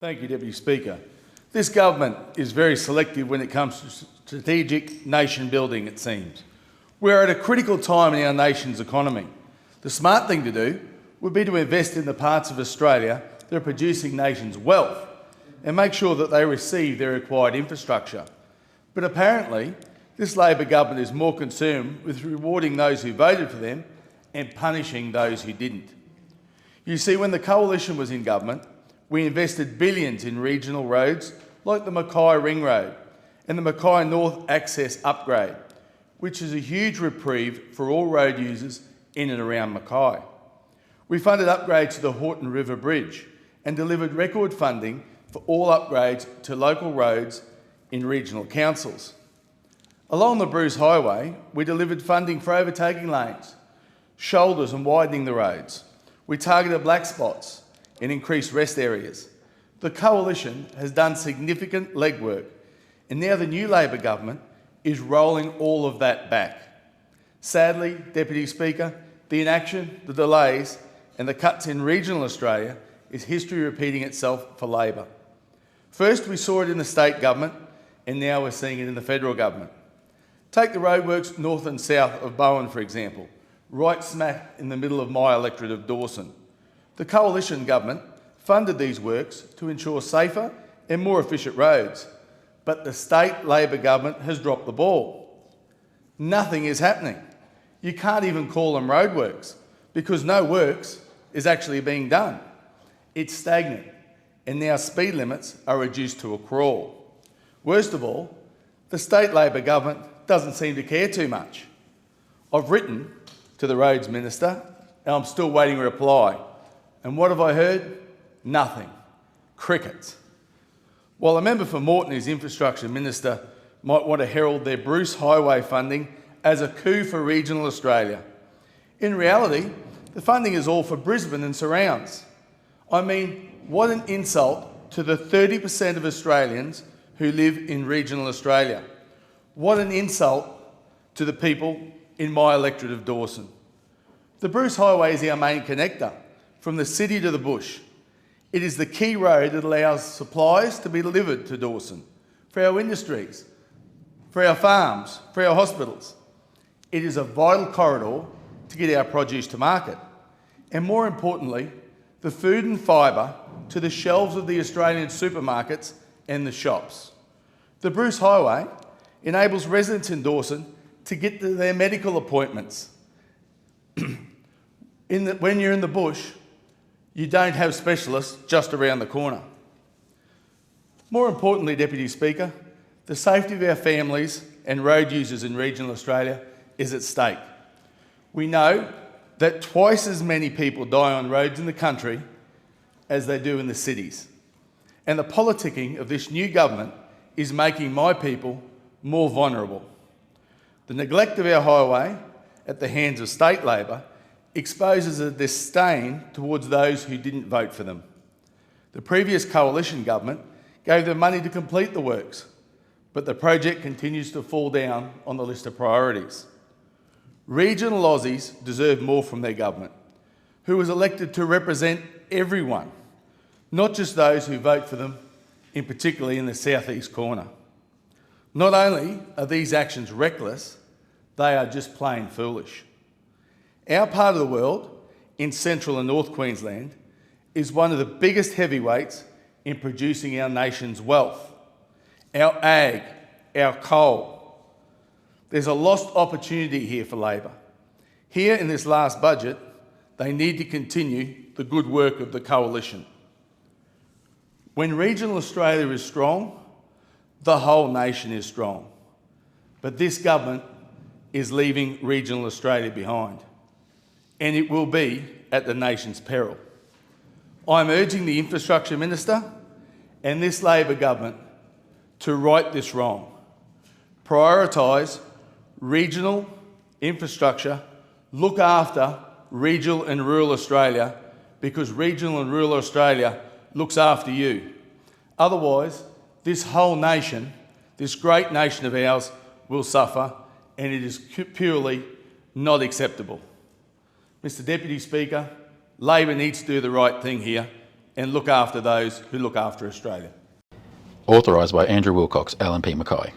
Thank you, Deputy Speaker. This government is very selective when it comes to strategic nation building, it seems. We're at a critical time in our nation's economy. The smart thing to do would be to invest in the parts of Australia that are producing nations wealth and make sure that they receive their required infrastructure. But apparently, this Labor government is more concerned with rewarding those who voted for them and punishing those who didn't. You see, when the Coalition was in government, we invested billions in regional roads like the Mackay Ring Road and the Mackay North Access Upgrade, which is a huge reprieve for all road users in and around Mackay. We funded upgrades to the Horton River Bridge and delivered record funding for all upgrades to local roads in regional councils. Along the Bruce Highway, we delivered funding for overtaking lanes, shoulders and widening the roads. We targeted black spots and increased rest areas. The Coalition has done significant legwork, and now the new Labor government is rolling all of that back. Sadly, Deputy Speaker, the inaction, the delays and the cuts in regional Australia is history repeating itself for Labor. First, we saw it in the state government, and now we're seeing it in the federal government. Take the roadworks north and south of Bowen, for example, right smack in the middle of my electorate of Dawson. The Coalition government funded these works to ensure safer and more efficient roads, but the state Labor government has dropped the ball. Nothing is happening. You can't even call them roadworks because no works is actually being done. It's stagnant, and now speed limits are reduced to a crawl. Worst of all, the state Labor government doesn't seem to care too much. I've written to the Roads Minister and I'm still waiting a reply. And what have I heard? Nothing. Crickets. While a member for Moreton, who's Infrastructure Minister, might want to herald their Bruce Highway funding as a coup for regional Australia, in reality, the funding is all for Brisbane and surrounds. I mean, what an insult to the 30% of Australians who live in regional Australia. What an insult to the people in my electorate of Dawson. The Bruce Highway is our main connector from the city to the bush. It is the key road that allows supplies to be delivered to Dawson, for our industries, for our farms, for our hospitals. It is a vital corridor to get our produce to market. And more importantly, the food and fibre to the shelves of the Australian supermarkets and the shops. The Bruce Highway enables residents in Dawson to get to their medical appointments. When you're in the bush, you don't have specialists just around the corner. More importantly, Deputy Speaker, the safety of our families and road users in regional Australia is at stake. We know that twice as many people die on roads in the country as they do in the cities. And the politicking of this new government is making my people more vulnerable. The neglect of our highway at the hands of state Labor exposes a disdain towards those who didn't vote for them. The previous Coalition government gave them money to complete the works, but the project continues to fall down on the list of priorities. Regional Aussies deserve more from their government, who was elected to represent everyone, not just those who vote for them, in particularly in the southeast corner. Not only are these actions reckless, they are just plain foolish. Our part of the world, in central and north Queensland, is one of the biggest heavyweights in producing our nation's wealth. Our ag, our coal. There's a lost opportunity here for Labor. Here in this last budget, they need to continue the good work of the Coalition. When regional Australia is strong, the whole nation is strong. But this government is leaving regional Australia behind, and it will be at the nation's peril. I'm urging the Infrastructure Minister and this Labor government to right this wrong. Prioritise regional infrastructure, look after regional and rural Australia, because regional and rural Australia looks after you. Otherwise, this whole nation, this great nation of ours, will suffer, and it is purely not acceptable. Mr Deputy Speaker, Labor needs to do the right thing here and look after those who look after Australia. Authorised by Andrew Wilcox, LNP Mackay.